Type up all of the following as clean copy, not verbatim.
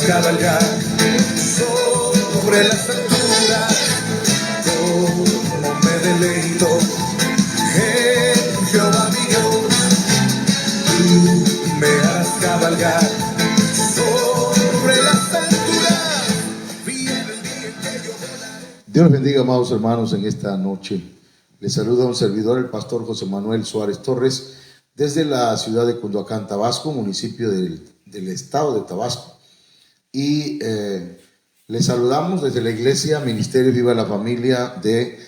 cabalgar sobre las alturas, como me deleito en Jehová mi Dios. Tú me harás cabalgar sobre las alturas. Viene el día en que yo volaré. Dios los bendiga, amados hermanos, en esta noche. Les saluda un servidor, el pastor José Manuel Suárez Torres, desde la ciudad de Cunduacán, Tabasco, municipio del estado de Tabasco. Y les saludamos desde la iglesia Ministerio Viva la Familia de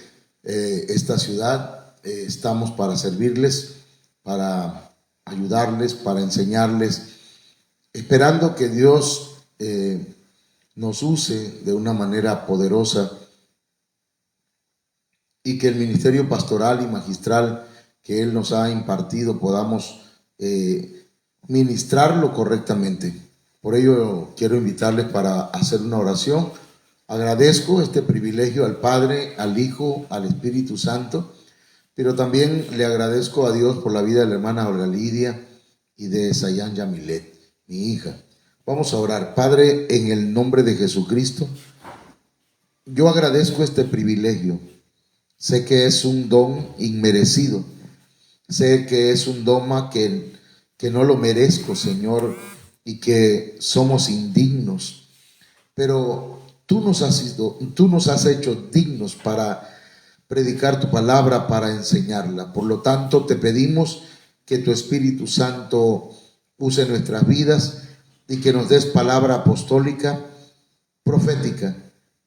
esta ciudad. Estamos para servirles, para ayudarles, para enseñarles, esperando que Dios nos use de una manera poderosa y que el ministerio pastoral y magistral que Él nos ha impartido podamos ministrarlo correctamente. Por ello quiero invitarles para hacer una oración. Agradezco este privilegio al Padre, al Hijo, al Espíritu Santo, pero también le agradezco a Dios por la vida de la hermana Olga Lidia y de Sayan Yamilet, mi hija. Vamos a orar. Padre, en el nombre de Jesucristo, yo agradezco este privilegio. Sé que es un don inmerecido. Sé que es un don que no lo merezco, Señor, y que somos indignos. Pero tú nos has hecho dignos para predicar tu palabra, para enseñarla. Por lo tanto, te pedimos que tu Espíritu Santo use nuestras vidas y que nos des palabra apostólica, profética,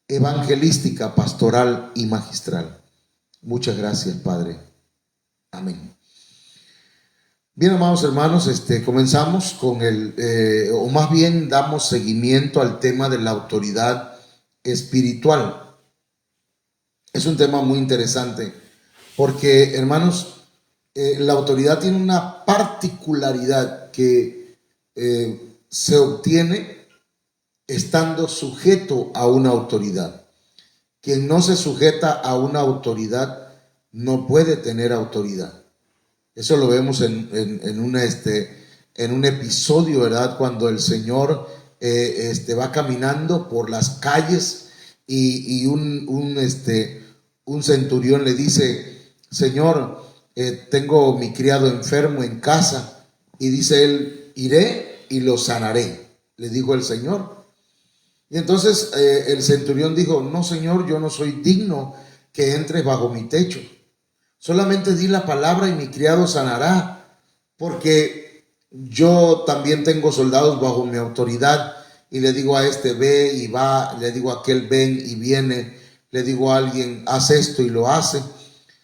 evangelística, pastoral y magistral. Muchas gracias, Padre. Amén. Bien, amados hermanos, comenzamos con o más bien damos seguimiento al tema de la autoridad espiritual. Es un tema muy interesante porque, hermanos, la autoridad tiene una particularidad que se obtiene estando sujeto a una autoridad. Quien no se sujeta a una autoridad no puede tener autoridad. Eso lo vemos en un episodio, ¿verdad? Cuando el Señor va caminando por las calles y un centurión le dice: Señor, tengo mi criado enfermo en casa. Y dice él: iré y lo sanaré, le dijo el Señor. Y entonces el centurión dijo: no, Señor, yo no soy digno que entres bajo mi techo. Solamente di la palabra y mi criado sanará, porque yo también tengo soldados bajo mi autoridad. Y le digo a este: ve y va, le digo a aquel: ven y viene, le digo a alguien: haz esto y lo hace.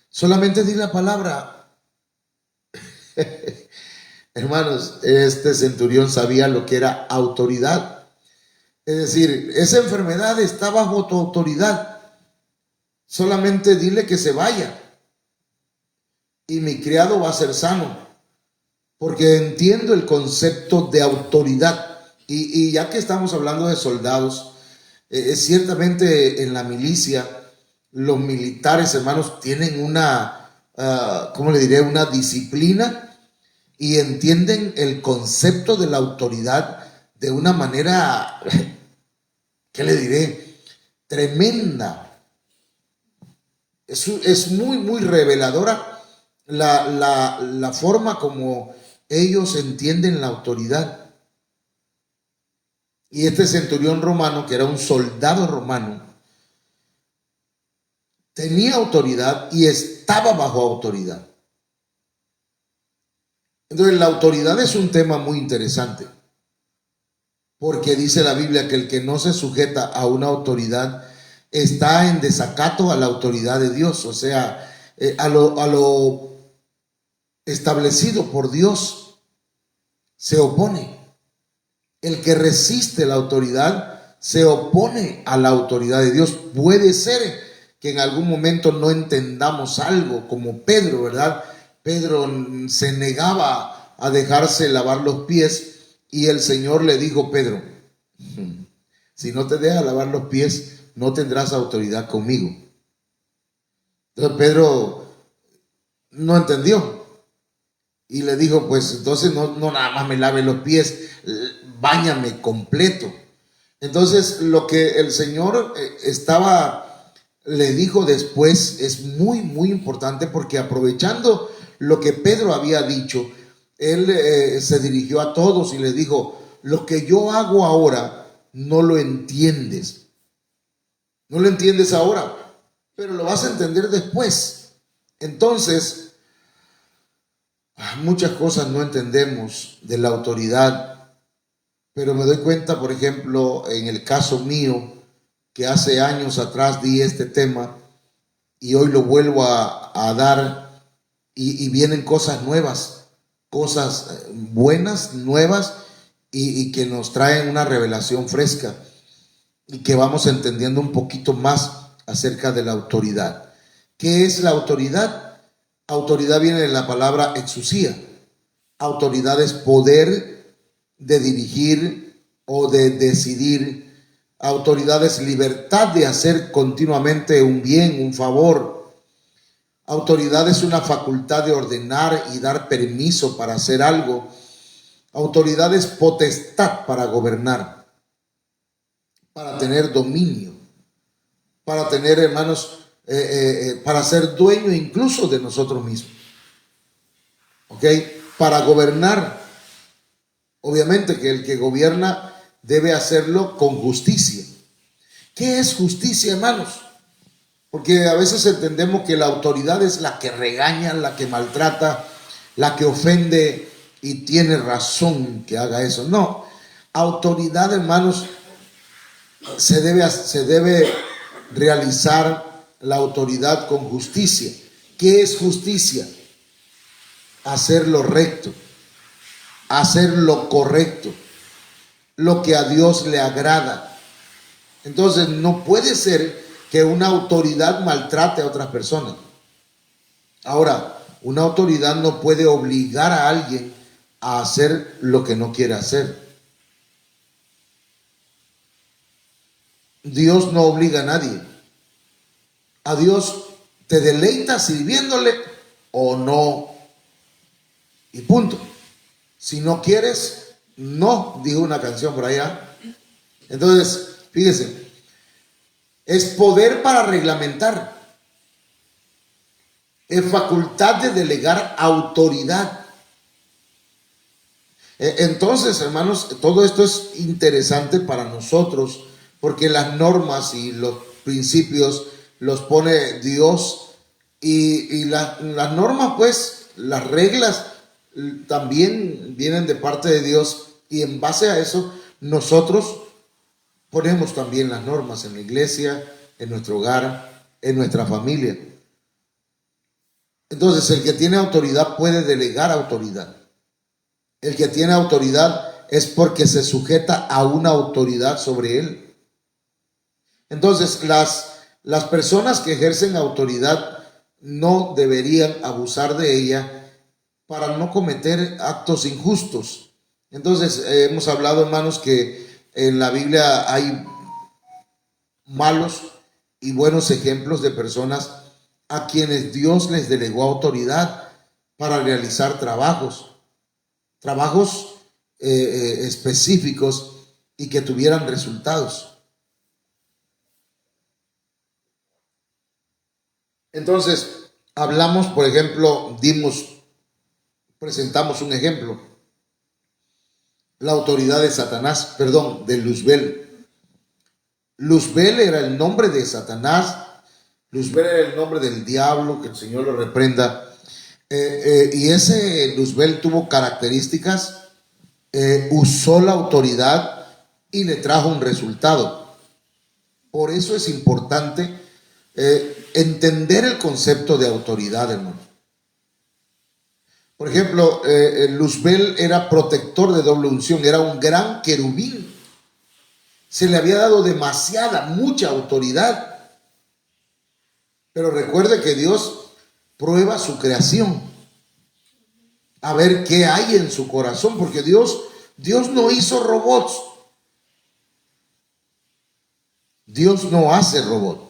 Solamente di la palabra. Hermanos, este centurión sabía lo que era autoridad. Es decir, esa enfermedad está bajo tu autoridad. Solamente dile que se vaya y mi criado va a ser sano. Porque entiendo el concepto de autoridad. Y ya que estamos hablando de soldados, ciertamente en la milicia, los militares, hermanos, tienen una, ¿cómo le diré? Una disciplina, y entienden el concepto de la autoridad de una manera, ¿qué le diré? Tremenda. Es muy, muy reveladora la forma como ellos entienden la autoridad. Y este centurión romano, que era un soldado romano, tenía autoridad y estaba bajo autoridad. Entonces, la autoridad es un tema muy interesante, porque dice la Biblia que el que no se sujeta a una autoridad está en desacato a la autoridad de Dios, o sea, a lo establecido por Dios, se opone. El que resiste la autoridad se opone a la autoridad de Dios. Puede ser que en algún momento no entendamos algo, como Pedro, ¿verdad? Pedro se negaba a dejarse lavar los pies y el Señor le dijo: Pedro, si no te dejas lavar los pies, no tendrás autoridad conmigo. Entonces Pedro no entendió y le dijo: pues entonces no nada más me lave los pies, báñame completo. Entonces, lo que el Señor le dijo después es muy, muy importante, porque aprovechando lo que Pedro había dicho, él se dirigió a todos y les dijo: lo que yo hago ahora no lo entiendes. No lo entiendes ahora, pero lo vas a entender después. Entonces, muchas cosas no entendemos de la autoridad, pero me doy cuenta, por ejemplo, en el caso mío, que hace años atrás di este tema y hoy lo vuelvo a dar, y vienen cosas nuevas, cosas buenas, nuevas, y que nos traen una revelación fresca y que vamos entendiendo un poquito más acerca de la autoridad. ¿Qué es la autoridad? Autoridad viene de la palabra exousia. Autoridad es poder de dirigir o de decidir. Autoridad es libertad de hacer continuamente un bien, un favor. Autoridad es una facultad de ordenar y dar permiso para hacer algo. Autoridad es potestad para gobernar, para tener dominio, para tener, hermanos, para ser dueño incluso de nosotros mismos. ¿Ok? Para gobernar. Obviamente que el que gobierna debe hacerlo con justicia. ¿Qué es justicia, hermanos? Porque a veces entendemos que la autoridad es la que regaña, la que maltrata, la que ofende, y tiene razón que haga eso. No, autoridad, hermanos, se debe realizar la autoridad con justicia. ¿Qué es justicia? Hacer lo recto, hacer lo correcto, lo que a Dios le agrada. Entonces no puede ser que una autoridad maltrate a otras personas. Ahora, una autoridad no puede obligar a alguien a hacer lo que no quiere hacer. Dios no obliga a nadie. A Dios te deleita sirviéndole o no, y punto. Si no quieres, no, dijo una canción por allá. Entonces, fíjese, es poder para reglamentar, es facultad de delegar autoridad. Entonces, hermanos, todo esto es interesante para nosotros, porque las normas y los principios los pone Dios, y las normas, pues, las reglas también vienen de parte de Dios, y en base a eso nosotros ponemos también las normas en la iglesia, en nuestro hogar, en nuestra familia. Entonces, el que tiene autoridad puede delegar autoridad. El que tiene autoridad es porque se sujeta a una autoridad sobre él. Entonces, las personas que ejercen autoridad no deberían abusar de ella para no cometer actos injustos. Entonces, hemos hablado, hermanos, que en la Biblia hay malos y buenos ejemplos de personas a quienes Dios les delegó autoridad para realizar trabajos específicos y que tuvieran resultados. Entonces, hablamos, por ejemplo, presentamos un ejemplo: la autoridad de Satanás, de Luzbel. Luzbel era el nombre de Satanás, Luzbel era el nombre del diablo, que el Señor lo reprenda. Y ese Luzbel tuvo características, usó la autoridad y le trajo un resultado. Por eso es importante entender el concepto de autoridad, hermano. Por ejemplo, Luzbel era protector de doble unción, era un gran querubín. Se le había dado mucha autoridad. Pero recuerde que Dios prueba su creación, a ver qué hay en su corazón, porque Dios no hizo robots. Dios no hace robot.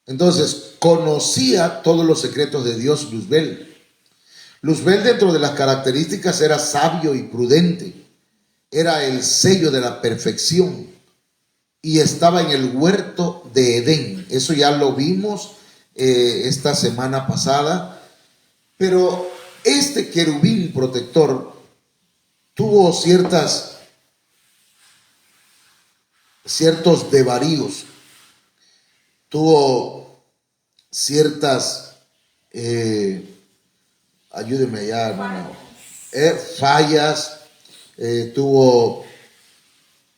Entonces, conocía todos los secretos de Dios Luzbel. Luzbel, dentro de las características, era sabio y prudente. Era el sello de la perfección. y estaba en el huerto de Edén. Eso ya lo vimos esta semana pasada. Pero este querubín protector tuvo ciertos desvaríos, tuvo ciertas, ayúdeme allá, hermano, fallas, tuvo,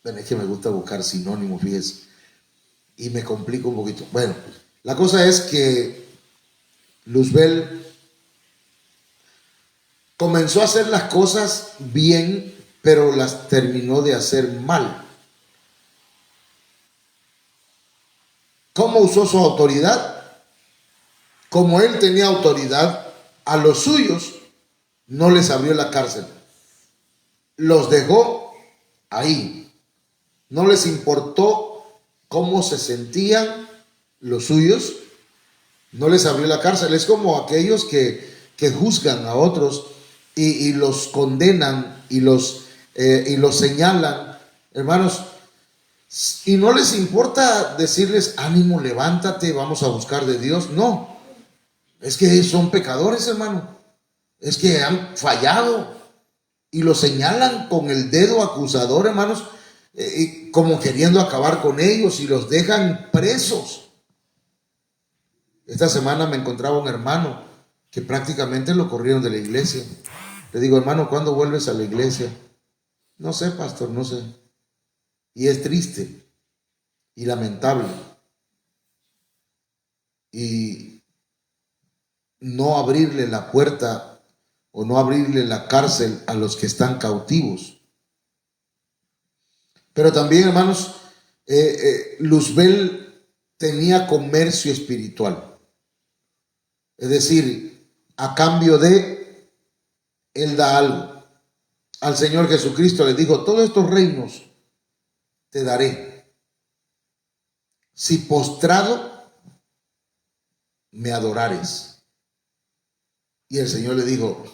bueno, es que me gusta buscar sinónimos, fíjese, y me complico un poquito. Bueno, la cosa es que Luzbel comenzó a hacer las cosas bien, pero las terminó de hacer mal. ¿Cómo usó su autoridad? Como él tenía autoridad, a los suyos no les abrió la cárcel. Los dejó ahí. No les importó cómo se sentían los suyos. No les abrió la cárcel. Es como aquellos que juzgan a otros y los condenan y los señalan, hermanos, y no les importa decirles: ánimo, levántate, vamos a buscar de Dios. No, es que son pecadores, hermano, es que han fallado y los señalan con el dedo acusador, hermanos, como queriendo acabar con ellos, y los dejan presos. Esta semana me encontraba un hermano que prácticamente lo corrieron de la iglesia. Le digo: hermano, ¿cuándo vuelves a la iglesia? No sé, pastor, no sé. Y es triste y lamentable. Y no abrirle la puerta o no abrirle la cárcel a los que están cautivos. Pero también, hermanos, Luzbel tenía comercio espiritual. Es decir, a cambio de, él da algo. Al Señor Jesucristo le dijo: todos estos reinos te daré si postrado me adorares. Y el Señor le dijo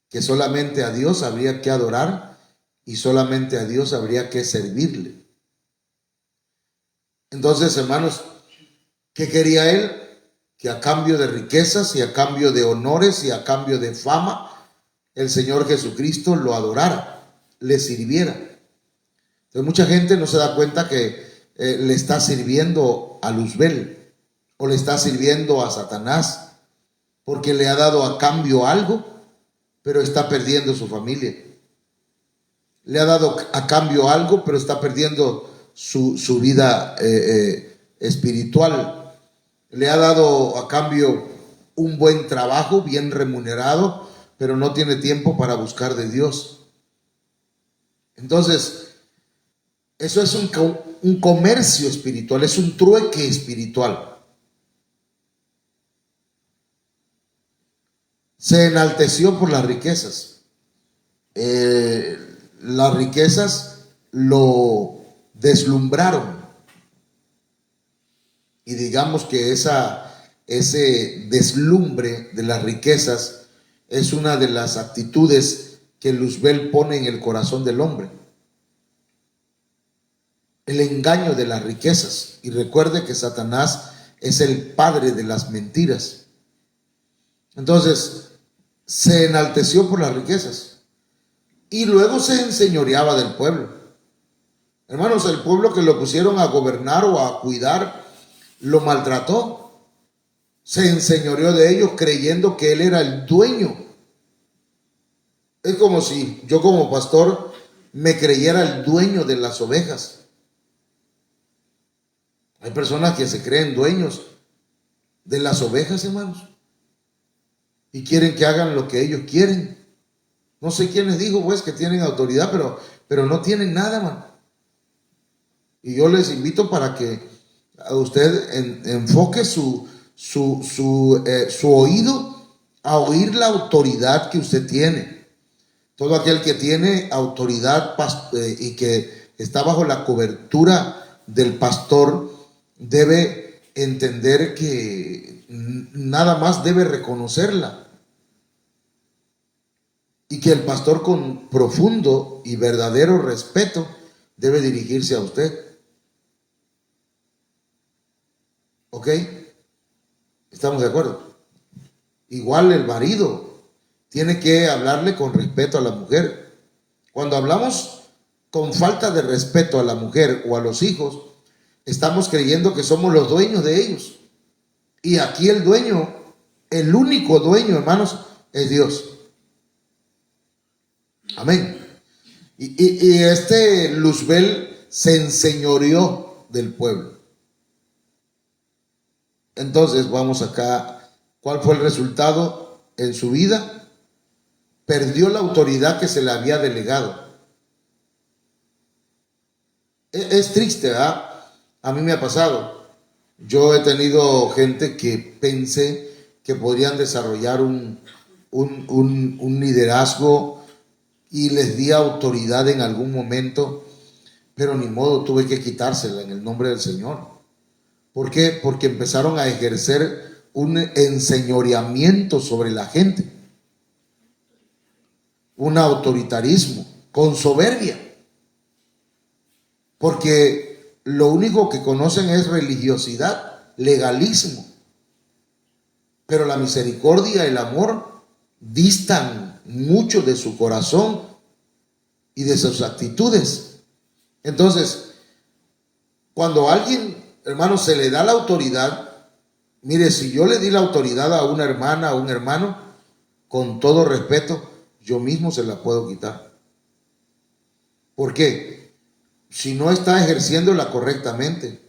que solamente a Dios habría que adorar y solamente a Dios habría que servirle. Entonces, hermanos, ¿qué quería él? Que a cambio de riquezas y a cambio de honores y a cambio de fama, el Señor Jesucristo lo adorara, le sirviera. Entonces, mucha gente no se da cuenta que le está sirviendo a Luzbel o le está sirviendo a Satanás, porque le ha dado a cambio algo, pero está perdiendo su familia. Le ha dado a cambio algo, pero está perdiendo su vida espiritual. Le ha dado a cambio un buen trabajo, bien remunerado, pero no tiene tiempo para buscar de Dios. Entonces, eso es un comercio espiritual, es un trueque espiritual. Se enalteció por las riquezas. Las riquezas lo deslumbraron. Y digamos que ese deslumbre de las riquezas es una de las actitudes que Luzbel pone en el corazón del hombre. El engaño de las riquezas. Y recuerde que Satanás es el padre de las mentiras. Entonces, se enalteció por las riquezas y luego se enseñoreaba del pueblo. Hermanos, el pueblo que lo pusieron a gobernar o a cuidar lo maltrató. Se enseñoreó de ellos creyendo que él era el dueño. Es como si yo como pastor me creyera el dueño de las ovejas. Hay personas que se creen dueños de las ovejas, hermanos, y quieren que hagan lo que ellos quieren. No sé quién les dijo, pues, que tienen autoridad, pero no tienen nada, hermano. Y yo les invito para que usted enfoque su oído a oír la autoridad que usted tiene. Todo aquel que tiene autoridad y que está bajo la cobertura del pastor debe entender que nada más debe reconocerla, y que el pastor con profundo y verdadero respeto debe dirigirse a usted. ¿Ok? ¿Estamos de acuerdo? Igual el marido tiene que hablarle con respeto a la mujer. Cuando hablamos con falta de respeto a la mujer o a los hijos, estamos creyendo que somos los dueños de ellos. Y aquí el dueño, el único dueño, hermanos, es Dios. Amén. Y este Luzbel se enseñoreó del pueblo. Entonces vamos acá. ¿Cuál fue el resultado en su vida? Perdió la autoridad que se le había delegado. Es triste, ¿verdad? A mí me ha pasado. Yo he tenido gente que pensé que podrían desarrollar un liderazgo y les di autoridad en algún momento, pero ni modo, tuve que quitársela en el nombre del Señor. ¿Por qué? Porque empezaron a ejercer un enseñoreamiento sobre la gente, un autoritarismo con soberbia, porque lo único que conocen es religiosidad, legalismo, pero la misericordia, el amor distan mucho de su corazón y de sus actitudes. Entonces, cuando a alguien, hermano, se le da la autoridad, mire, si yo le di la autoridad a una hermana, a un hermano, con todo respeto, yo mismo se la puedo quitar. ¿Por qué? Si no está ejerciéndola correctamente,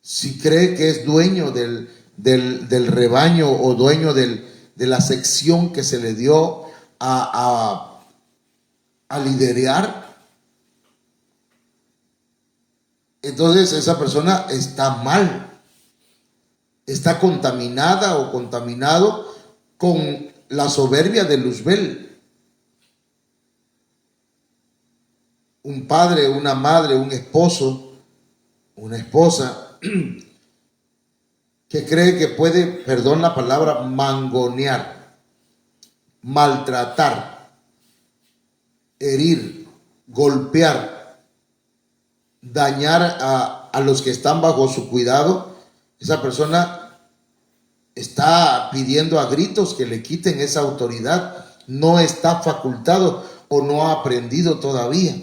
si cree que es dueño del rebaño o dueño de la sección que se le dio a liderar, entonces esa persona está mal, está contaminada o contaminado con la soberbia de Luzbel. Un padre, una madre, un esposo, una esposa que cree que puede, perdón la palabra, mangonear, maltratar, herir, golpear, dañar a los que están bajo su cuidado, esa persona está pidiendo a gritos que le quiten esa autoridad, no está facultado o no ha aprendido todavía.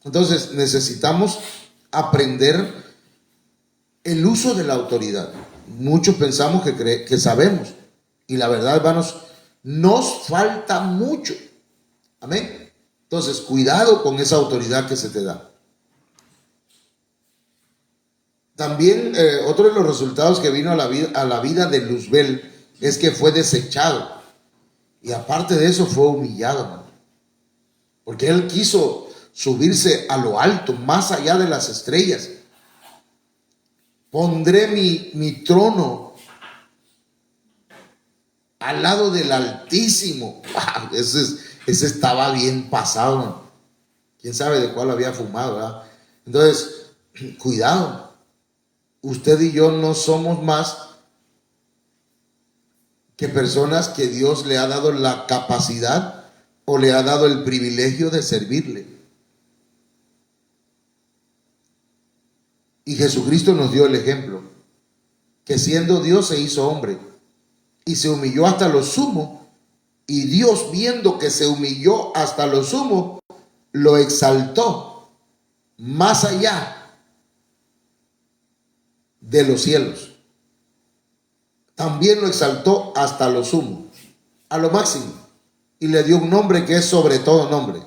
Entonces necesitamos aprender el uso de la autoridad. Muchos pensamos que sabemos, y la verdad, hermanos, nos falta mucho. Amén. Entonces, cuidado con esa autoridad que se te da. También otro de los resultados que vino a la vida de Luzbel es que fue desechado. Y aparte de eso fue humillado, hermano. Porque él quiso subirse a lo alto, más allá de las estrellas. Pondré mi trono al lado del Altísimo. Wow, ese estaba bien pasado, ¿no? Quién sabe de cuál había fumado, ¿verdad? Entonces, cuidado. Usted y yo no somos más que personas que Dios le ha dado la capacidad o le ha dado el privilegio de servirle. Y Jesucristo nos dio el ejemplo, que siendo Dios se hizo hombre y se humilló hasta lo sumo, y Dios, viendo que se humilló hasta lo sumo, lo exaltó más allá de los cielos. También lo exaltó hasta lo sumo, a lo máximo, y le dio un nombre que es sobre todo nombre.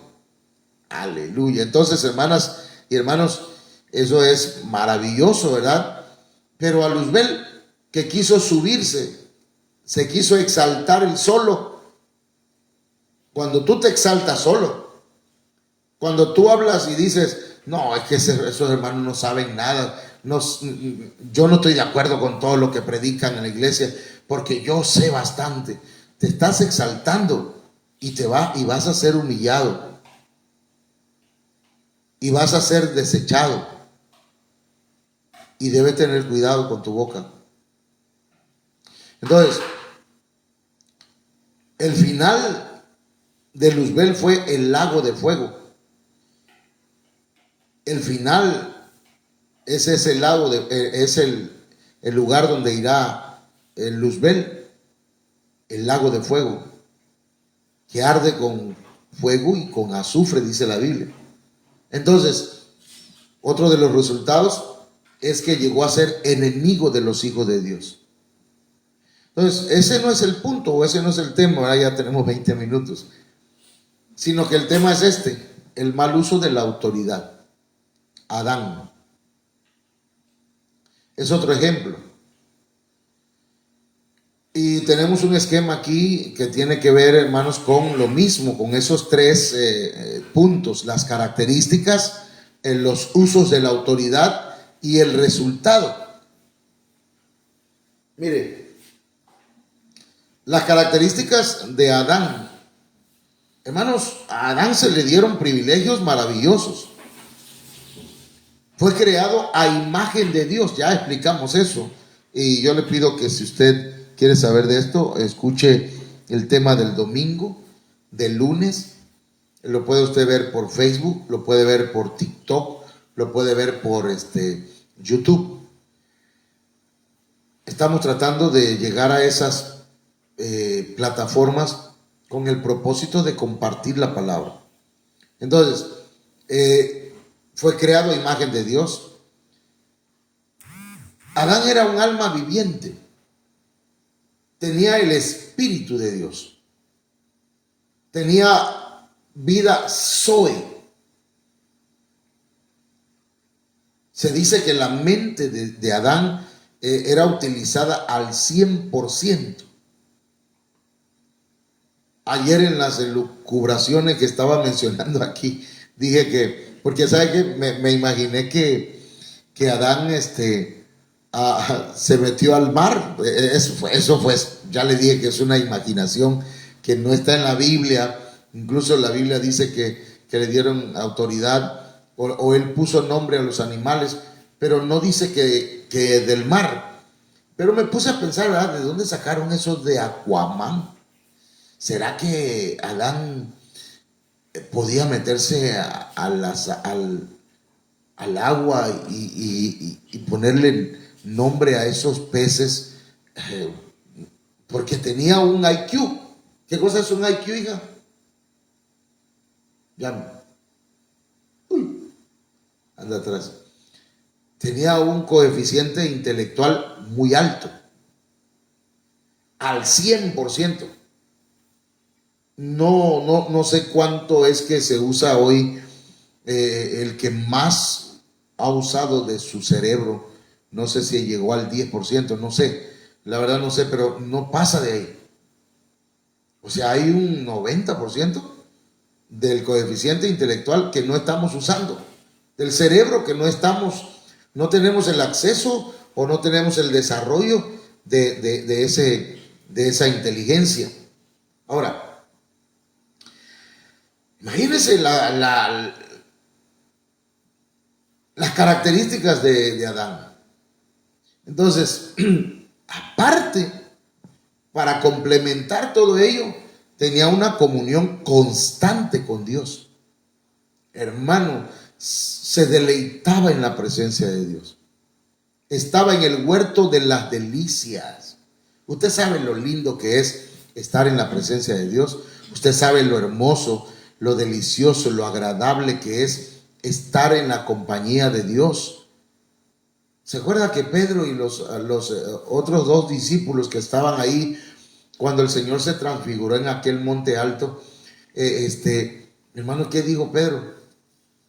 Aleluya. Entonces, hermanas y hermanos, eso es maravilloso, ¿verdad? Pero a Luzbel, que quiso subirse, se quiso exaltar él solo. Cuando tú te exaltas solo, cuando tú hablas y dices, no, es que esos hermanos no saben nada, yo no estoy de acuerdo con todo lo que predican en la iglesia, porque yo sé bastante. Te estás exaltando y vas a ser humillado y vas a ser desechado, y debes tener cuidado con tu boca. Entonces, el final de Luzbel fue el lago de fuego. El final, ese es el lago, es el el lugar donde irá el Luzbel, el lago de fuego, que arde con fuego y con azufre, dice la Biblia. Entonces, otro de los resultados es que llegó a ser enemigo de los hijos de Dios. Entonces, ese no es el punto, o ese no es el tema, ahora ya tenemos 20 minutos, sino que el tema es este, el mal uso de la autoridad. Adán es otro ejemplo. Y tenemos un esquema aquí que tiene que ver, hermanos, con lo mismo, con esos tres puntos, las características, los usos de la autoridad y el resultado. Mire, las características de Adán. Hermanos, a Adán se le dieron privilegios maravillosos. Fue creado a imagen de Dios, ya explicamos eso. Y yo le pido que si usted quiere saber de esto, escuche el tema del domingo, del lunes. Lo puede usted ver por Facebook, lo puede ver por TikTok, lo puede ver por YouTube. Estamos tratando de llegar a esas plataformas con el propósito de compartir la palabra. Entonces, fue creado a imagen de Dios. Adán era un alma viviente. Tenía el Espíritu de Dios. Tenía vida Zoe. Se dice que la mente de Adán era utilizada al 100%. Ayer en las elucubraciones que estaba mencionando aquí, dije que, porque sabe que me imaginé que Adán se metió al mar. Eso fue, ya le dije que es una imaginación que no está en la Biblia. Incluso la Biblia dice que le dieron autoridad o él puso nombre a los animales, pero no dice que del mar. Pero me puse a pensar, ¿verdad? ¿De dónde sacaron esos de Aquaman? ¿Será que Adán podía meterse al agua y ponerle nombre a esos peces? Porque tenía un IQ. ¿Qué cosa es un IQ, hija? Ya. Uy, anda atrás. Tenía un coeficiente intelectual muy alto, al 100%. No sé cuánto es que se usa hoy el que más ha usado de su cerebro. No sé si llegó al 10%, no sé. La verdad no sé, pero no pasa de ahí. O sea, hay un 90% del coeficiente intelectual que no estamos usando. Del cerebro que no tenemos el acceso o no tenemos el desarrollo de esa inteligencia. Ahora, imagínense las características de Adán. Entonces, aparte, para complementar todo ello, tenía una comunión constante con Dios. Hermano, se deleitaba en la presencia de Dios. Estaba en el huerto de las delicias. Usted sabe lo lindo que es estar en la presencia de Dios. Usted sabe lo hermoso, lo delicioso, lo agradable que es estar en la compañía de Dios. ¿Se acuerda que Pedro y los otros dos discípulos que estaban ahí cuando el Señor se transfiguró en aquel monte alto? Hermano, ¿qué dijo Pedro?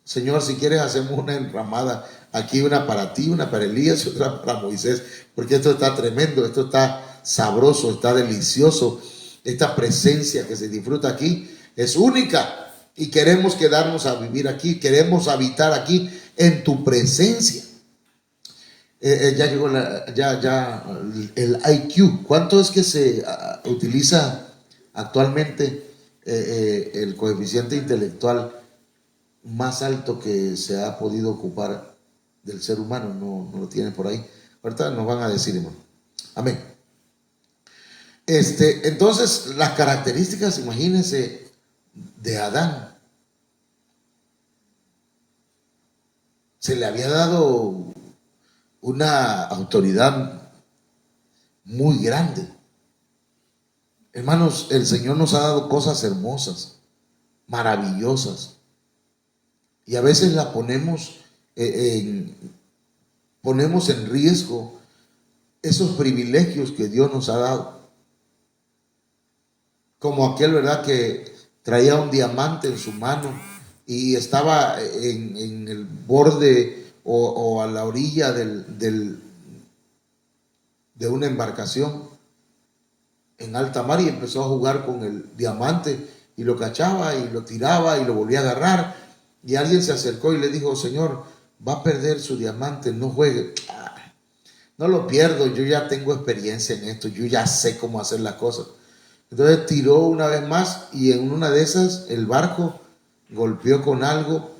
Señor, si quieres hacemos una enramada, aquí una para ti, una para Elías y otra para Moisés, porque esto está tremendo, esto está sabroso, está delicioso. Esta presencia que se disfruta aquí es única y queremos quedarnos a vivir aquí, queremos habitar aquí en tu presencia. Ya llegó el IQ. ¿Cuánto es que se utiliza actualmente el coeficiente intelectual más alto que se ha podido ocupar del ser humano? No lo tiene por ahí. Ahorita nos van a decir, hermano. Amén. Entonces, las características, imagínense, de Adán. Se le había dado una autoridad muy grande. Hermanos, el Señor nos ha dado cosas hermosas, maravillosas, y a veces las ponemos en riesgo esos privilegios que Dios nos ha dado. Como aquel, ¿verdad?, que traía un diamante en su mano y estaba en el borde o a la orilla de una embarcación en alta mar, y empezó a jugar con el diamante y lo cachaba y lo tiraba y lo volvía a agarrar, y alguien se acercó y le dijo: Señor, va a perder su diamante, no juegue. No lo pierdo, yo ya tengo experiencia en esto, yo ya sé cómo hacer las cosas. Entonces tiró una vez más, y en una de esas el barco golpeó con algo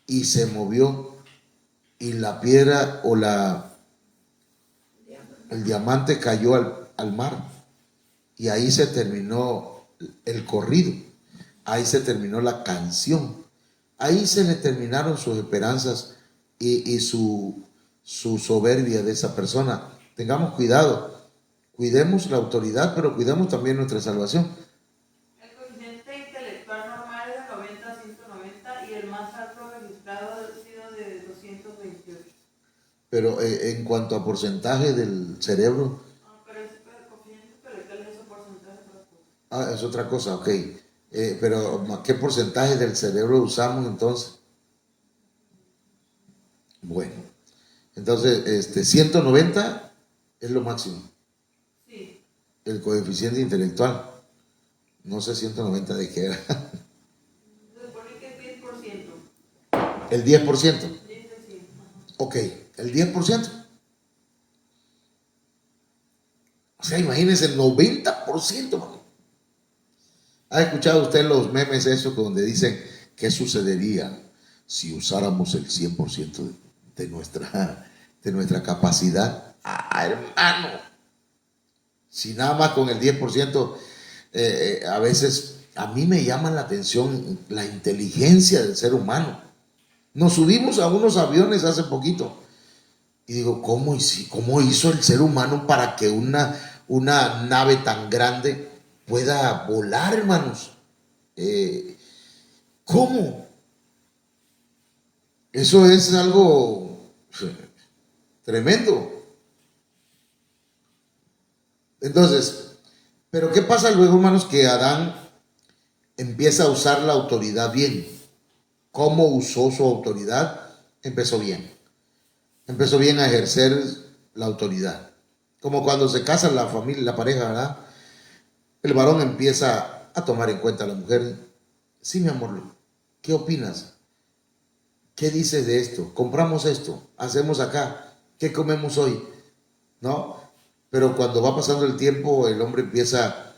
y se movió, y la piedra el diamante cayó al mar, y ahí se terminó el corrido, ahí se terminó la canción, ahí se le terminaron sus esperanzas y su soberbia de esa persona. Tengamos cuidado, cuidemos la autoridad, pero cuidemos también nuestra salvación. El coeficiente intelectual normal es de 90 a 190 y el más alto registrado ha sido de 228. Pero en cuanto a porcentaje del cerebro, Pero ese coeficiente intelectual es un porcentaje de otra cosa. es otra cosa, ok. Pero ¿qué porcentaje del cerebro usamos entonces? Bueno, entonces 190 es lo máximo. Sí. El coeficiente intelectual. No sé 190 de qué era. Se supone que es 10%. El 10%. Dice sí. Ok, el 10%. O sea, imagínense el 90%. Man. ¿Ha escuchado usted los memes esos donde dicen qué sucedería si usáramos el 100% de nuestra capacidad? Hermano, si nada más con el 10%, a veces a mí me llama la atención la inteligencia del ser humano. Nos subimos a unos aviones hace poquito y digo, ¿cómo hizo el ser humano para que una nave tan grande pueda volar, hermanos? ¿Cómo? Eso es algo tremendo. Entonces, pero ¿qué pasa luego, hermanos? Que Adán empieza a usar la autoridad bien. ¿Cómo usó su autoridad? Empezó bien. Empezó bien a ejercer la autoridad. Como cuando se casa la familia, la pareja, ¿verdad? El varón empieza a tomar en cuenta a la mujer. Sí, mi amor, ¿qué opinas? ¿Qué dices de esto? ¿Compramos esto? ¿Hacemos acá? ¿Qué comemos hoy? ¿No? Pero cuando va pasando el tiempo, el hombre empieza,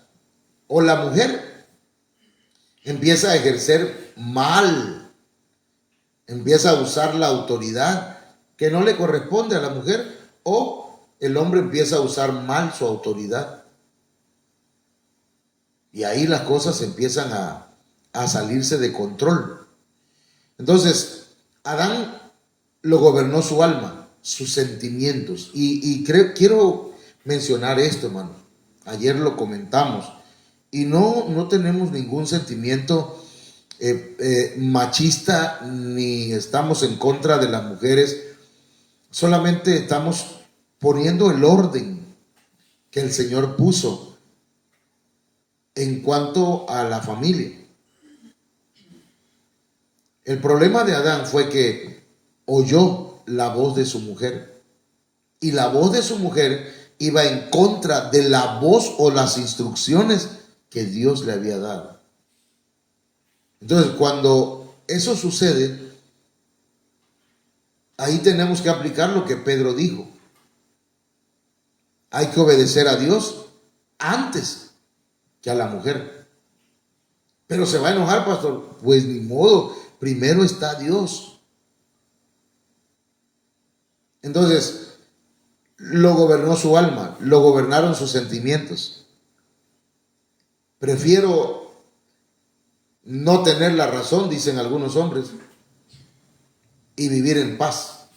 o la mujer empieza a ejercer mal, empieza a usar la autoridad que no le corresponde a la mujer, o el hombre empieza a usar mal su autoridad. Y ahí las cosas empiezan a salirse de control. Entonces, Adán lo gobernó su alma, sus sentimientos. Y quiero mencionar esto, hermano. Ayer lo comentamos. Y no tenemos ningún sentimiento machista, ni estamos en contra de las mujeres. Solamente estamos poniendo el orden que el Señor puso en cuanto a la familia. El problema de Adán fue que oyó la voz de su mujer, y la voz de su mujer iba en contra de la voz o las instrucciones que Dios le había dado. Entonces, cuando eso sucede, ahí tenemos que aplicar lo que Pedro dijo. Hay que obedecer a Dios antes que a la mujer. Pero se va a enojar, pastor. Pues ni modo, primero está Dios. Entonces, lo gobernó su alma, lo gobernaron sus sentimientos. Prefiero no tener la razón, dicen algunos hombres, y vivir en paz.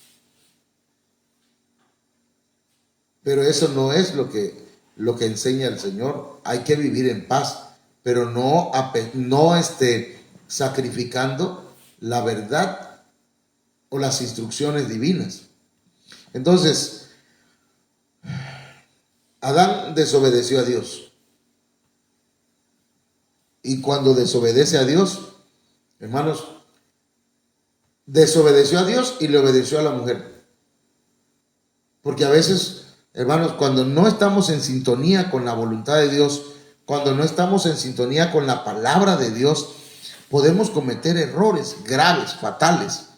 Pero eso no es lo que enseña el Señor. Hay que vivir en paz, pero no sacrificando la verdad o las instrucciones divinas. Entonces, Adán desobedeció a Dios. Y cuando desobedece a Dios, hermanos, desobedeció a Dios y le obedeció a la mujer. Porque a veces, hermanos, cuando no estamos en sintonía con la voluntad de Dios, cuando no estamos en sintonía con la palabra de Dios, podemos cometer errores graves, fatales.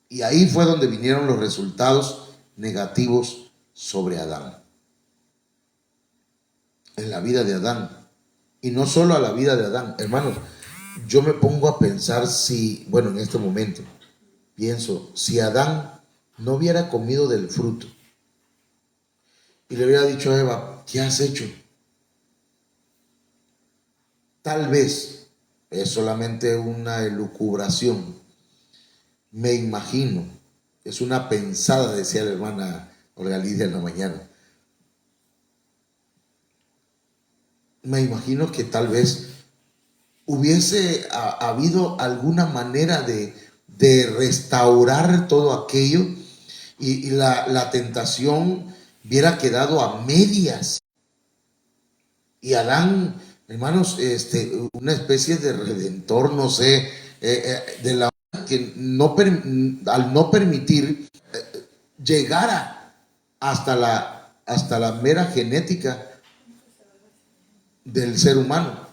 Y ahí fue donde vinieron los resultados negativos sobre Adán. En la vida de Adán. Y no solo a la vida de Adán. Hermanos, yo me pongo a pensar en este momento, pienso, si Adán no hubiera comido del fruto y le hubiera dicho a Eva, ¿qué has hecho? Tal vez, es solamente una elucubración, me imagino, es una pensada, decía la hermana Olga Lidia en la mañana. Me imagino que tal vez hubiese habido alguna manera de restaurar todo aquello y la tentación hubiera quedado a medias. Y Adán, hermanos, una especie de redentor, no sé, de la que al no permitir llegara hasta la mera genética del ser humano.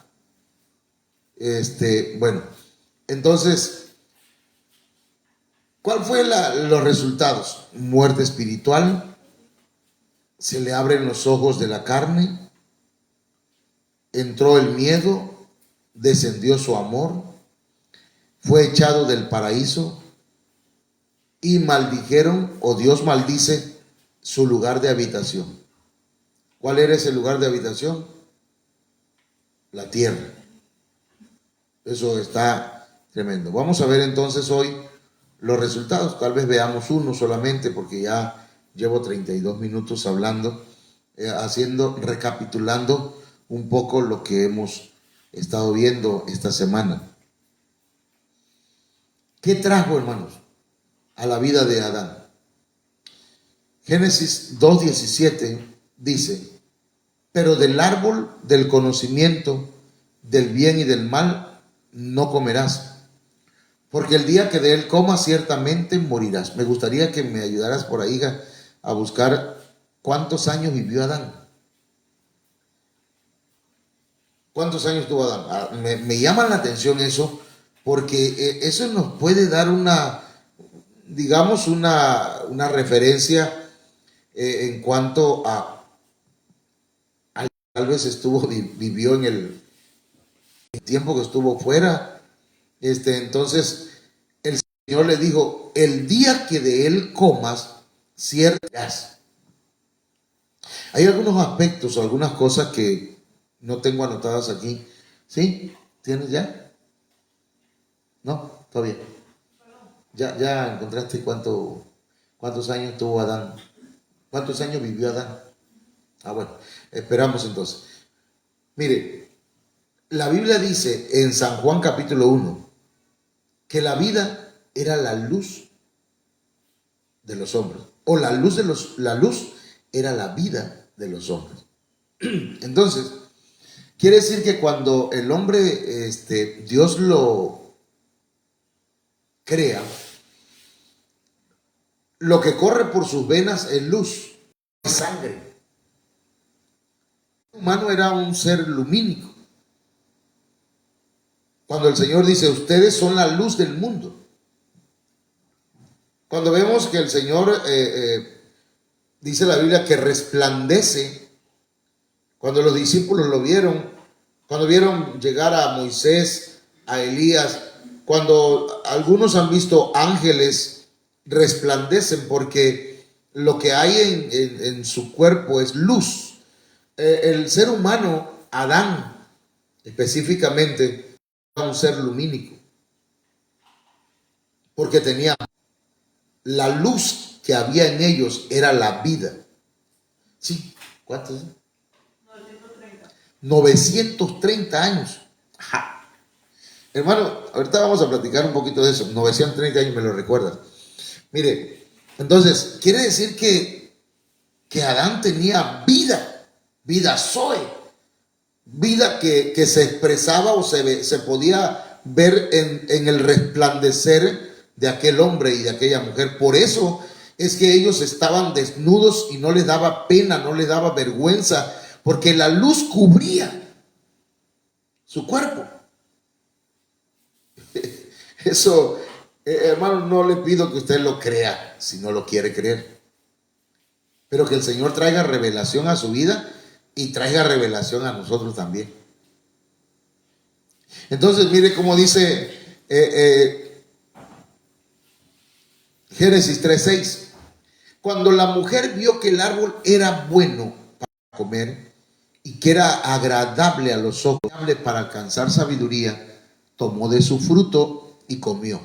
Entonces, ¿cuál fue los resultados? Muerte espiritual, se le abren los ojos de la carne, entró el miedo, descendió su amor, fue echado del paraíso y maldijeron, o Dios maldice su lugar de habitación. ¿Cuál era ese lugar de habitación? La tierra. Eso está tremendo. Vamos a ver entonces hoy los resultados. Tal vez veamos uno solamente porque ya llevo 32 minutos hablando, recapitulando un poco lo que hemos estado viendo esta semana. ¿Qué trajo, hermanos, a la vida de Adán? Génesis 2:17 dice, pero del árbol del conocimiento del bien y del mal no comerás, porque el día que de él comas ciertamente morirás. Me gustaría que me ayudaras por ahí a buscar cuántos años vivió Adán. ¿Cuántos años tuvo Adán? Me llama la atención eso, porque eso nos puede dar una referencia en cuanto a tal vez vivió en el tiempo que estuvo fuera. Entonces el Señor le dijo, el día que de él comas, ciertas. Hay algunos aspectos o algunas cosas que no tengo anotadas aquí. ¿Sí? ¿Tienes ya? No, todavía. Ya encontraste cuántos años tuvo Adán. ¿Cuántos años vivió Adán? Bueno, esperamos entonces. Mire, la Biblia dice en San Juan capítulo 1 que la vida era la luz de los hombres, o la luz era la vida de los hombres. Entonces, quiere decir que cuando el hombre, Dios lo crea, lo que corre por sus venas es luz, es sangre. El humano era un ser lumínico. Cuando el Señor dice, ustedes son la luz del mundo. Cuando vemos que el Señor, dice la Biblia, que resplandece, cuando los discípulos lo vieron, cuando vieron llegar a Moisés, a Elías, cuando algunos han visto ángeles, resplandecen porque lo que hay en su cuerpo es luz. El ser humano, Adán específicamente, era un ser lumínico porque tenía la luz que había en ellos era la vida. Sí, ¿cuántos? 930. 930 años. Ajá. Hermano, ahorita vamos a platicar un poquito de eso. 930 años, me lo recuerdas. Mire, entonces, quiere decir que Adán tenía vida, vida Zoe, vida que se expresaba o se podía ver en el resplandecer de aquel hombre y de aquella mujer. Por eso es que ellos estaban desnudos y no les daba pena, no les daba vergüenza, porque la luz cubría su cuerpo. Eso, hermano, no le pido que usted lo crea si no lo quiere creer, pero que el Señor traiga revelación a su vida y traiga revelación a nosotros también. Entonces, mire cómo dice Génesis 3:6. Cuando la mujer vio que el árbol era bueno para comer y que era agradable a los ojos, para alcanzar sabiduría, tomó de su fruto y comió.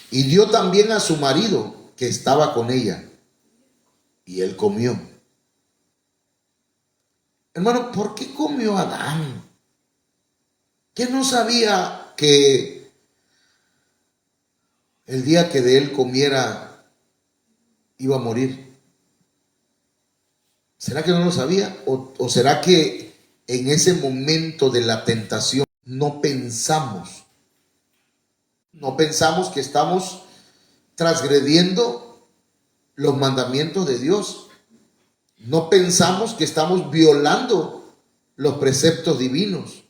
Y dio también a su marido que estaba con ella, y él comió. Hermano, ¿por qué comió Adán? ¿Que no sabía que el día que de él comiera iba a morir? ¿Será que no lo sabía? ¿O será que en ese momento de la tentación no pensamos que estamos transgrediendo los mandamientos de Dios? No pensamos que estamos violando los preceptos divinos.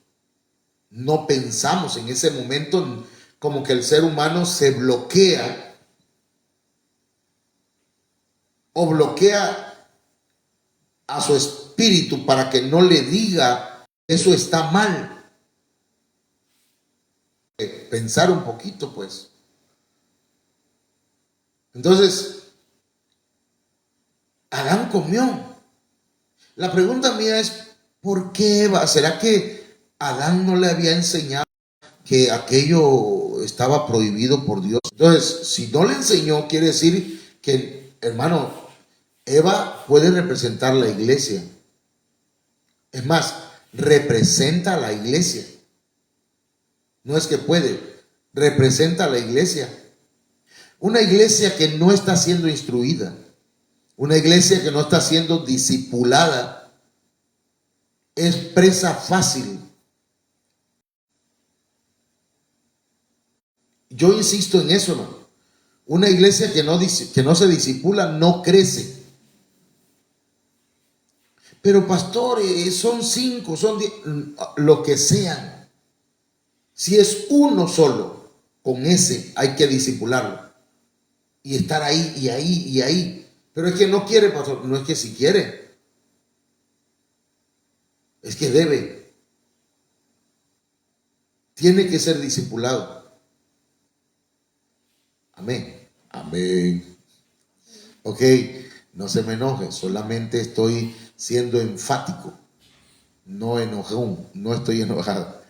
No pensamos en ese momento, como que el ser humano se bloquea o bloquea a su espíritu para que no le diga eso está mal. Pensar un poquito, pues. Entonces, Adán comió. La pregunta mía es, ¿por qué Eva? ¿Será que Adán no le había enseñado que aquello estaba prohibido por Dios? Entonces, si no le enseñó, quiere decir que, hermano, Eva puede representar la iglesia. Es más, representa a la iglesia. No es que puede, representa a la iglesia. Una iglesia que no está siendo instruida, una iglesia que no está siendo discipulada, es presa fácil. Yo insisto en eso, ¿no? Una iglesia que no se discipula no crece. Pero pastor, son 5, son 10, lo que sean. Si es uno solo, con ese hay que discipularlo. Y estar ahí, y ahí, y ahí. Pero es que no quiere, pastor. No es que si quiere. Es que debe. Tiene que ser discipulado. Amén. Amén. Ok, no se me enoje. Solamente estoy siendo enfático. No enojón. No estoy enojado.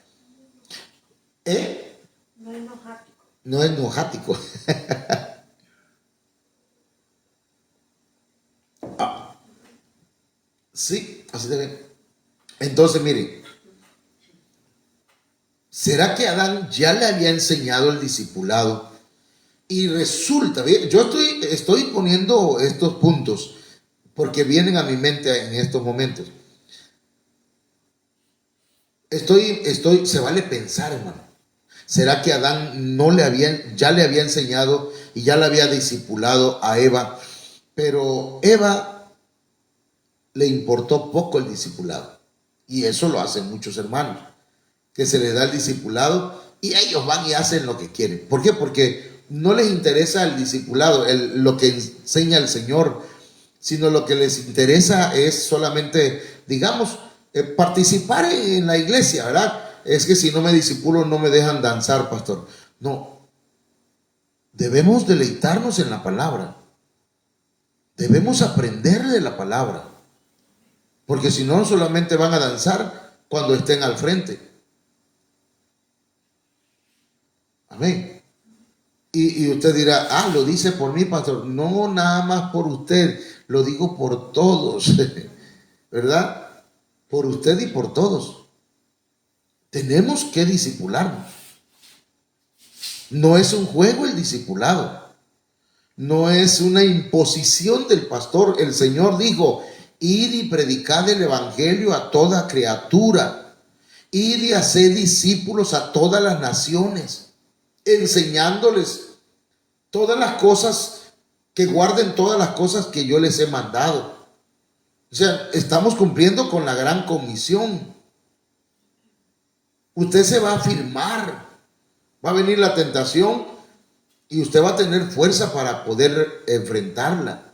No enojático. No enojático. Sí, así debe. Entonces, miren, ¿será que Adán ya le había enseñado el discipulado? Y resulta, yo estoy poniendo estos puntos porque vienen a mi mente en estos momentos. Se vale pensar, hermano. ¿Será que Adán ya le había enseñado y ya le había discipulado a Eva? Pero Eva le importó poco el discipulado. Y eso lo hacen muchos hermanos, que se les da el discipulado y ellos van y hacen lo que quieren. ¿Por qué? Porque no les interesa el discipulado, lo que enseña el Señor, sino lo que les interesa es solamente, digamos, participar en la iglesia, ¿verdad? Es que si no me discipulo no me dejan danzar, pastor. No, debemos deleitarnos en la palabra. Debemos aprender de la palabra. Porque si no, solamente van a danzar cuando estén al frente. Amén. Y usted dirá, lo dice por mí, pastor. No, nada más por usted, lo digo por todos, ¿verdad? Por usted y por todos. Tenemos que discipularnos. No es un juego el discipulado. No es una imposición del pastor. El Señor dijo, id y predicad el evangelio a toda criatura. Id y haced discípulos a todas las naciones, enseñándoles todas las cosas, que guarden todas las cosas que yo les he mandado. O sea, estamos cumpliendo con la gran comisión. Usted se va a afirmar, va a venir la tentación y usted va a tener fuerza para poder enfrentarla.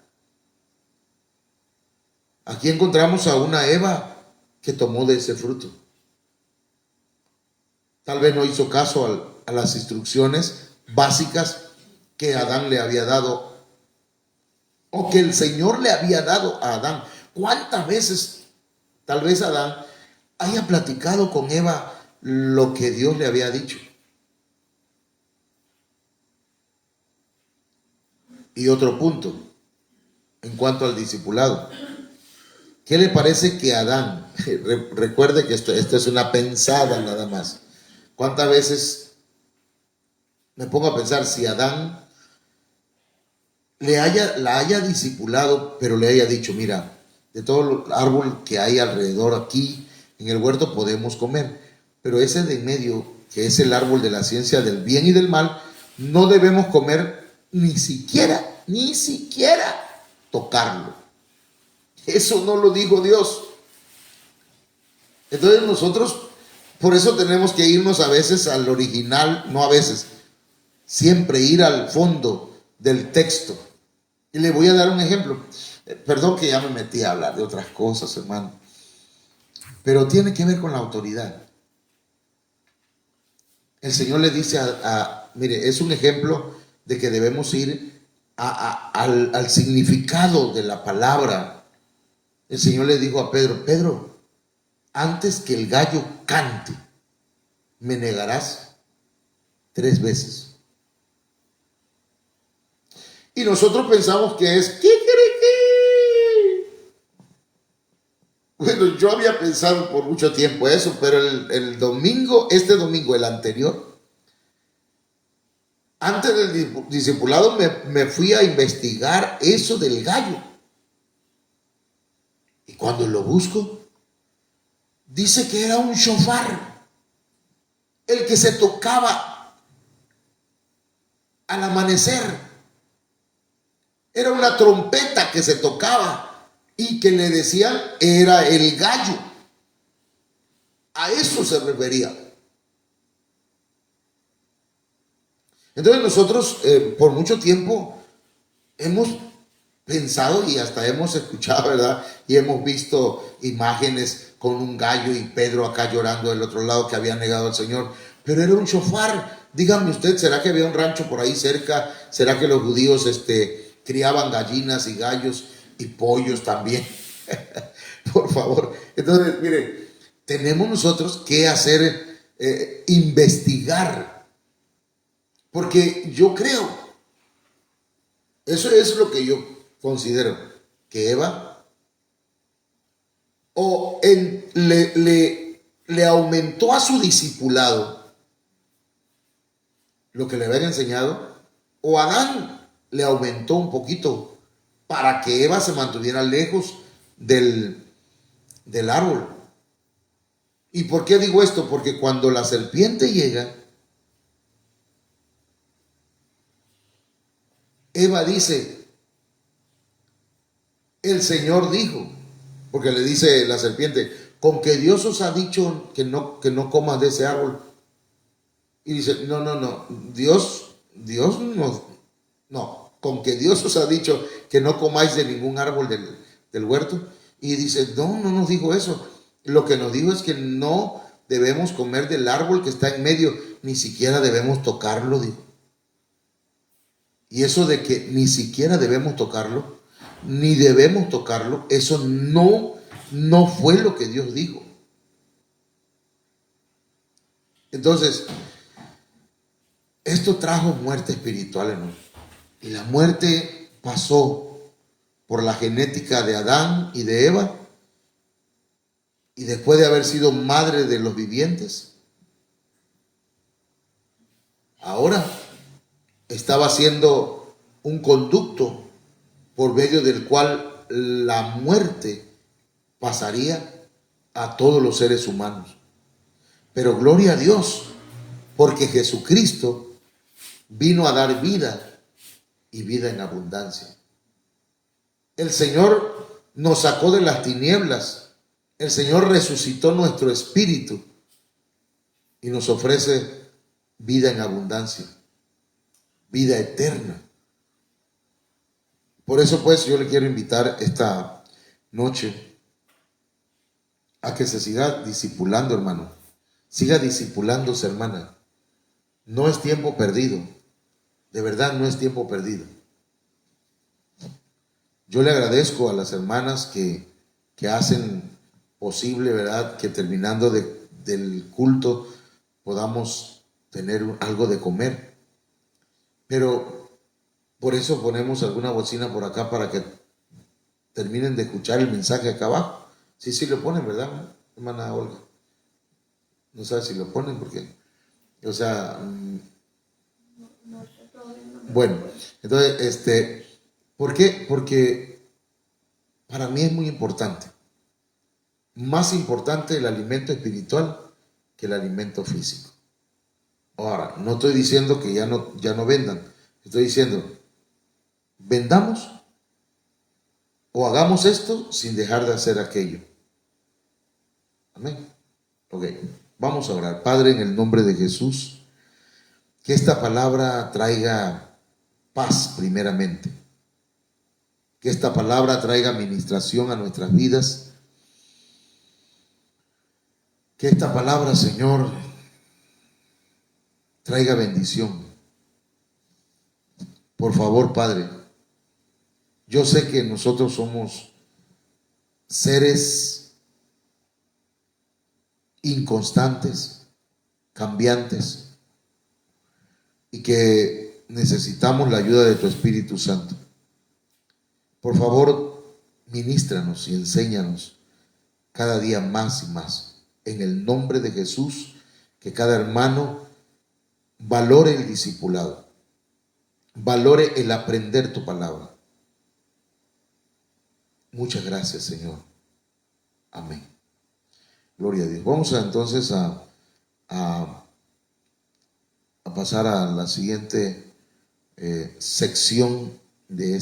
Aquí encontramos a una Eva que tomó de ese fruto. Tal vez no hizo caso a las instrucciones básicas que Adán le había dado, o que el Señor le había dado a Adán. ¿Cuántas veces tal vez Adán haya platicado con Eva lo que Dios le había dicho? Y otro punto, en cuanto al discipulado. ¿Qué le parece que Adán, recuerde que esto es una pensada nada más. ¿Cuántas veces me pongo a pensar si Adán la haya discipulado, pero le haya dicho, mira, de todo el árbol que hay alrededor aquí en el huerto podemos comer, pero ese de en medio, que es el árbol de la ciencia del bien y del mal, no debemos comer ni siquiera tocarlo. Eso no lo dijo Dios. Entonces nosotros, por eso tenemos que irnos a veces al original, no a veces, siempre ir al fondo del texto. Y le voy a dar un ejemplo. Perdón que ya me metí a hablar de otras cosas, hermano, pero tiene que ver con la autoridad. El Señor le dice mire, es un ejemplo de que debemos ir al significado de la palabra. El Señor le dijo a Pedro, Pedro, antes que el gallo cante, me negarás 3 veces. Y nosotros pensamos que es, ¿qué cree que? Bueno, yo había pensado por mucho tiempo eso, pero el domingo, el anterior, antes del discipulado me fui a investigar eso del gallo. Y cuando lo busco, dice que era un shofar, el que se tocaba al amanecer. Era una trompeta que se tocaba y que le decían era el gallo. A eso se refería. Entonces nosotros por mucho tiempo hemos pensado y hasta hemos escuchado, ¿verdad? Y hemos visto imágenes con un gallo y Pedro acá llorando del otro lado que había negado al Señor. Pero era un shofar. Dígame usted, ¿será que había un rancho por ahí cerca? ¿Será que los judíos criaban gallinas y gallos y pollos también? Por favor. Entonces, mire, tenemos nosotros que hacer, investigar. Porque yo creo, eso es lo que yo considero, que Eva le aumentó a su discipulado lo que le habían enseñado, o Adán le aumentó un poquito para que Eva se mantuviera lejos del árbol. ¿Y por qué digo esto? Porque cuando la serpiente llega, Eva dice, el Señor dijo, porque le dice la serpiente, con que Dios os ha dicho que no comas de ese árbol. Y dice, no, Dios no, con que Dios os ha dicho que no comáis de ningún árbol del huerto. Y dice, no nos dijo eso. Lo que nos dijo es que no debemos comer del árbol que está en medio, ni siquiera debemos tocarlo, dijo. Y eso de que ni siquiera debemos tocarlo, ni debemos tocarlo, eso no fue lo que Dios dijo. Entonces, Esto trajo muerte espiritual, hermano. Y la muerte pasó por la genética de Adán y de Eva. Y después de haber sido madre de los vivientes, ahora estaba siendo un conducto por medio del cual la muerte pasaría a todos los seres humanos. Pero gloria a Dios, porque Jesucristo vino a dar vida y vida en abundancia. El Señor nos sacó de las tinieblas. El Señor resucitó nuestro espíritu y nos ofrece vida en abundancia, vida eterna. Por eso pues yo le quiero invitar esta noche a que se siga discipulando, hermano. Siga discipulándose, hermana. No es tiempo perdido. De verdad no es tiempo perdido. Yo le agradezco a las hermanas que hacen posible, ¿verdad?, que terminando del culto podamos tener algo de comer. Pero por eso ponemos alguna bocina por acá para que terminen de escuchar el mensaje acá abajo. Sí lo ponen, ¿verdad, hermana Olga? No sabe si lo ponen porque, o sea, bueno, entonces, ¿por qué? Porque para mí es muy importante. Más importante el alimento espiritual que el alimento físico. Ahora, no estoy diciendo que ya no vendan. Estoy diciendo, vendamos o hagamos esto sin dejar de hacer aquello. Amén. Ok, vamos a orar. Padre, en el nombre de Jesús, que esta palabra traiga paz primeramente. Que esta palabra traiga administración a nuestras vidas. Que esta palabra, Señor, traiga bendición. Por favor, Padre, yo sé que nosotros somos seres inconstantes, cambiantes, y que necesitamos la ayuda de tu Espíritu Santo. Por favor, ministranos y enséñanos cada día más y más. En el nombre de Jesús, que cada hermano valore el discipulado, valore el aprender tu palabra. Muchas gracias, Señor. Amén. Gloria a Dios. Vamos entonces a pasar a la siguiente sección de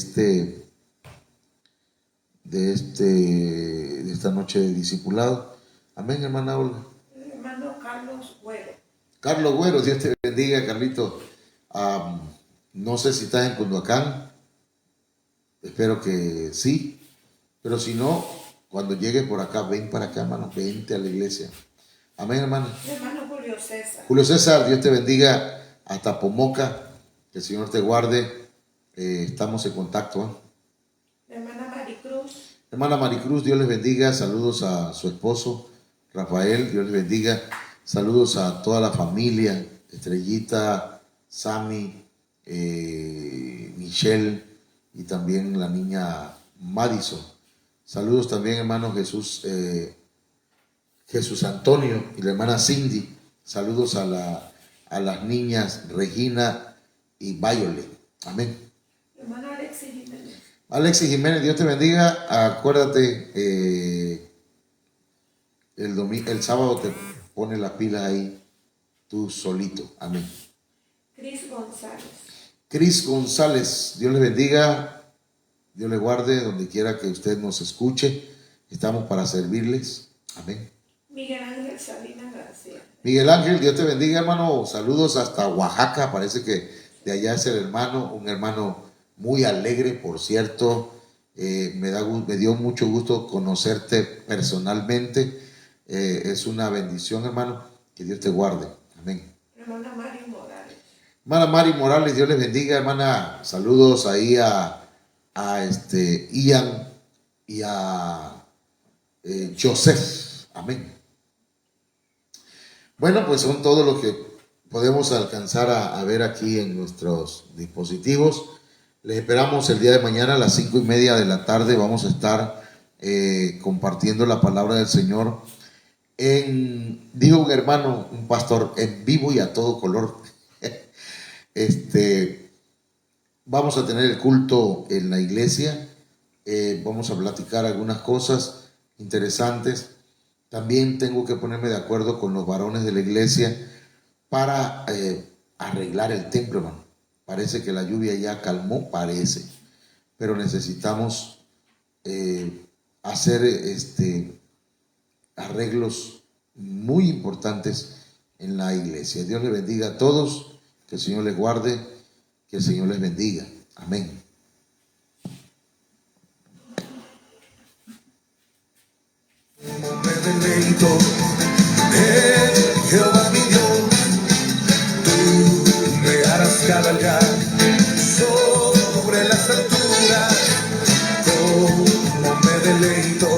esta noche de discipulado. Amén, hermana Olga. Hermano Carlos Güero. Carlos Güero, Dios te bendiga, Carlito. No sé si estás en Cunduacán. Espero que sí. Pero si no, cuando llegues por acá, ven para acá, hermano. Vente a la iglesia. Amén, hermano. Hermano Julio César. Julio César, Dios te bendiga hasta Pomoca. Que el Señor te guarde. Estamos en contacto. Hermana Maricruz. Hermana Maricruz, Dios les bendiga. Saludos a su esposo, Rafael. Dios les bendiga. Saludos a toda la familia. Estrellita, Sammy, Michelle y también la niña Madison. Saludos también, hermano Jesús Antonio y la hermana Cindy. Saludos a las niñas Regina y Violet. Amén. Hermano Alexis Jiménez. Alexis Jiménez, Dios te bendiga. Acuérdate, el sábado te pones las pilas ahí tú solito. Amén. Cris González. Cris González, Dios le bendiga. Dios le guarde donde quiera que usted nos escuche. Estamos para servirles. Amén. Miguel Ángel Salinas García. Miguel Ángel, Dios te bendiga, hermano. Saludos hasta Oaxaca. Parece que de allá es el hermano, un hermano muy alegre, por cierto. Me dio mucho gusto conocerte personalmente. Es una bendición, hermano. Que Dios te guarde. Amén. Hermana Mari Morales. Hermana Mari Morales, Dios les bendiga, hermana. Saludos ahí a Ian y a Joseph. Amén. Bueno, pues son todos los que podemos alcanzar a ver aquí en nuestros dispositivos. Les esperamos el día de mañana a las 5:30 de la tarde. Vamos a estar compartiendo la palabra del Señor. Dijo un hermano, un pastor, en vivo y a todo color. Vamos a tener el culto en la iglesia. Vamos a platicar algunas cosas interesantes. También tengo que ponerme de acuerdo con los varones de la iglesia para arreglar el templo, hermano. Parece que la lluvia ya calmó, parece, pero necesitamos hacer arreglos muy importantes en la iglesia. Dios les bendiga a todos, que el Señor les guarde, que el Señor les bendiga. Amén. Como me deleito en Jehová mi Dios, tú me harás cabalgar sobre las alturas. Como me deleito